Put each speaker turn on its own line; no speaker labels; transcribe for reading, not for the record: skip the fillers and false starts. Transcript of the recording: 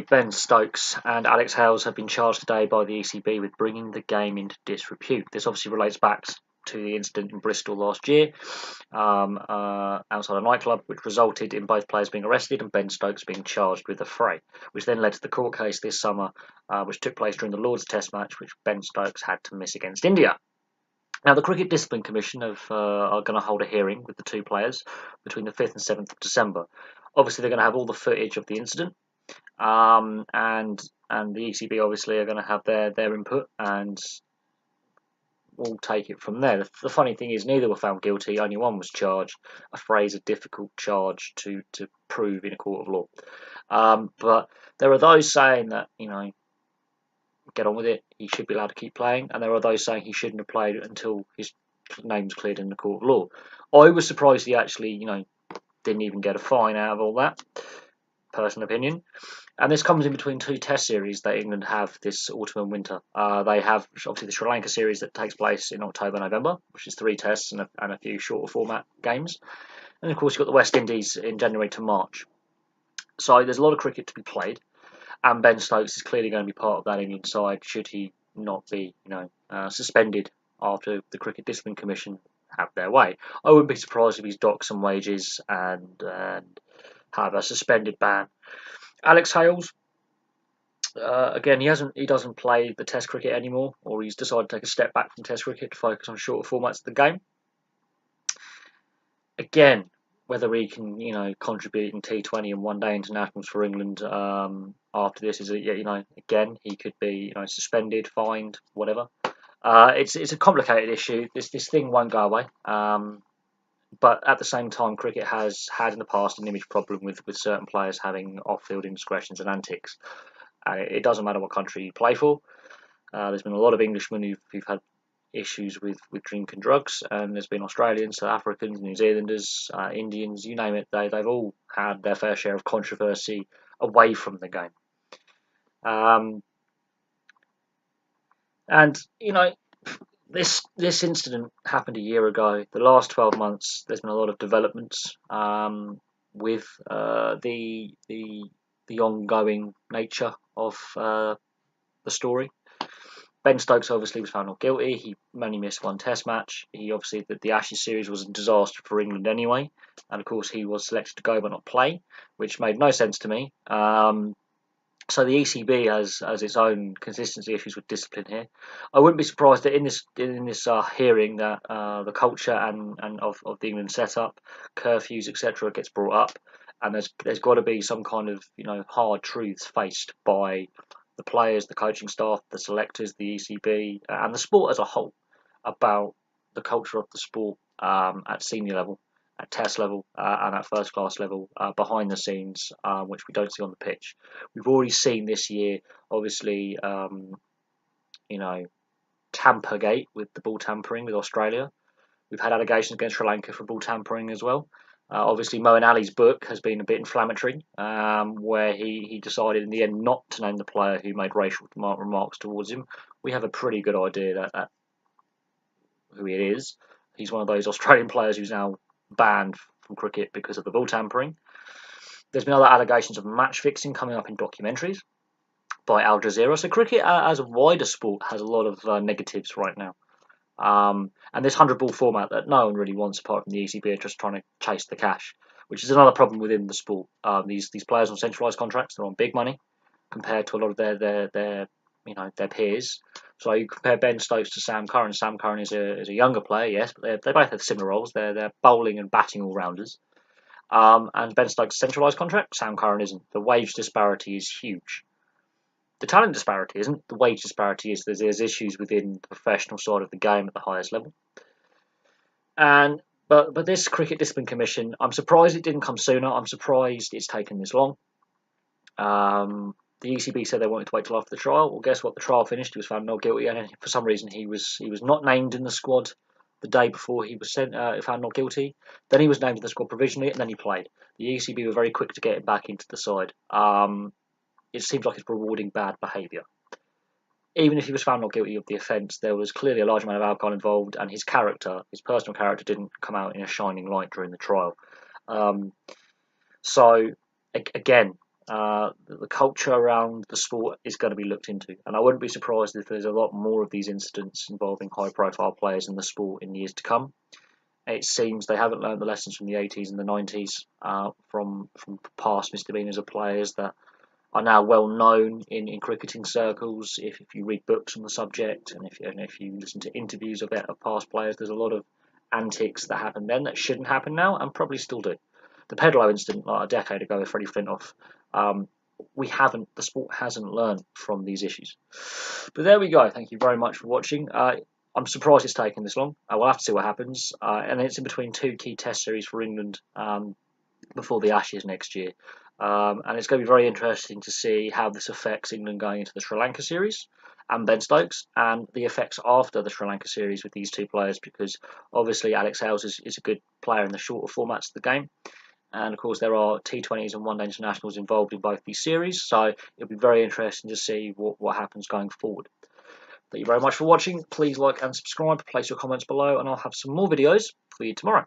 Ben Stokes and Alex Hales have been charged today by the ECB with bringing the game into disrepute. This obviously relates back to the incident in Bristol last year outside a nightclub, which resulted in both players being arrested and Ben Stokes being charged with Affray, which then led to the court case this summer, which took place during the Lord's Test match, which Ben Stokes had to miss against India. Now, the Cricket Discipline Commission are going to hold a hearing with the two players between the 5th and 7th of December. Obviously, they're going to have all the footage of the incident, and the ECB obviously are going to have their input, and we'll take it from there. The funny thing is, neither were found guilty. Only one was charged. Affray is a difficult charge to prove in a court of law. But there are those saying that, get on with it, he should be allowed to keep playing, and there are those saying he shouldn't have played until his name's cleared in the court of law. I was surprised he actually, didn't even get a fine out of all that, personal opinion. And this comes in between two test series that England have this autumn and winter. They have obviously the Sri Lanka series that takes place in October, November, which is 3 tests and a few shorter format games. And of course you've got the West Indies in January to March. So there's a lot of cricket to be played. And Ben Stokes is clearly going to be part of that England side should he not be, suspended after the Cricket Discipline Commission have their way. I wouldn't be surprised if he's docked some wages and have a suspended ban. Alex Hales, again, he doesn't play the Test cricket anymore, or he's decided to take a step back from Test cricket to focus on shorter formats of the game. Again, whether he can, contribute in T20 and one-day internationals for England after this is, again, he could be, suspended, fined, whatever. It's a complicated issue. This thing won't go away. But at the same time, cricket has had in the past an image problem with certain players having off-field indiscretions and antics. It doesn't matter what country you play for. There's been a lot of Englishmen who've had issues with drink and drugs, and there's been Australians, South Africans, New Zealanders, Indians, you name it. They've all had their fair share of controversy away from the game. This incident happened a year ago. The last 12 months, there's been a lot of developments with the ongoing nature of the story. Ben Stokes obviously was found not guilty. He only missed 1 Test match. The Ashes series was a disaster for England anyway, and of course he was selected to go but not play, which made no sense to me. So the ECB has its own consistency issues with discipline here. I wouldn't be surprised that in this hearing that the culture and of the England setup, curfews, etc., gets brought up, and there's got to be some kind of hard truths faced by the players, the coaching staff, the selectors, the ECB, and the sport as a whole about the culture of the sport at senior level, at Test level, and at first class level, behind the scenes, which we don't see on the pitch. We've already seen this year, obviously, Tampergate with the ball tampering with Australia. We've had allegations against Sri Lanka for ball tampering as well. Obviously, Moeen Ali's book has been a bit inflammatory, where he decided in the end not to name the player who made racial remarks towards him. We have a pretty good idea that who he is. He's one of those Australian players who's now banned from cricket because of the ball tampering. There's been other allegations of match fixing coming up in documentaries by Al Jazeera. So cricket as a wider sport has a lot of negatives right now. And this 100-ball format that no one really wants apart from the ECB are just trying to chase the cash, which is another problem within the sport. These players on centralised contracts, they're on big money compared to a lot of their peers. So you compare Ben Stokes to Sam Curran. Sam Curran is a younger player, yes, but they both have similar roles. They're bowling and batting all-rounders. And Ben Stokes' centralised contract, Sam Curran isn't. The wage disparity is huge. The talent disparity isn't. The wage disparity is. There's issues within the professional side of the game at the highest level. But this Cricket Discipline Commission, I'm surprised it didn't come sooner. I'm surprised it's taken this long. The ECB said they wanted to wait till after the trial. Well, guess what? The trial finished. He was found not guilty, and for some reason he was not named in the squad the day before he was found not guilty. Then he was named in the squad provisionally, and then he played. The ECB were very quick to get him back into the side. It seems like it's rewarding bad behaviour. Even if he was found not guilty of the offence, there was clearly a large amount of alcohol involved, and his personal character, didn't come out in a shining light during the trial. So, again, the culture around the sport is going to be looked into, and I wouldn't be surprised if there's a lot more of these incidents involving high-profile players in the sport in years to come. It seems they haven't learned the lessons from the 80s and the 90s, from past misdemeanours of players that are now well known in cricketing circles. If you read books on the subject, and if you listen to interviews of past players, there's a lot of antics that happened then that shouldn't happen now, and probably still do. The Pedalo incident, like a decade ago with Freddie Flintoff, the sport hasn't learned from these issues. But there we go. Thank you very much for watching. I'm surprised it's taken this long. We'll have to see what happens. And it's in between two key test series for England before the Ashes next year. And it's going to be very interesting to see how this affects England going into the Sri Lanka series and Ben Stokes, and the effects after the Sri Lanka series with these two players, because obviously Alex Hales is a good player in the shorter formats of the game. And of course, there are T20s and one-day internationals involved in both these series, so it'll be very interesting to see what happens going forward. Thank you very much for watching. Please like and subscribe, place your comments below, and I'll have some more videos for you tomorrow.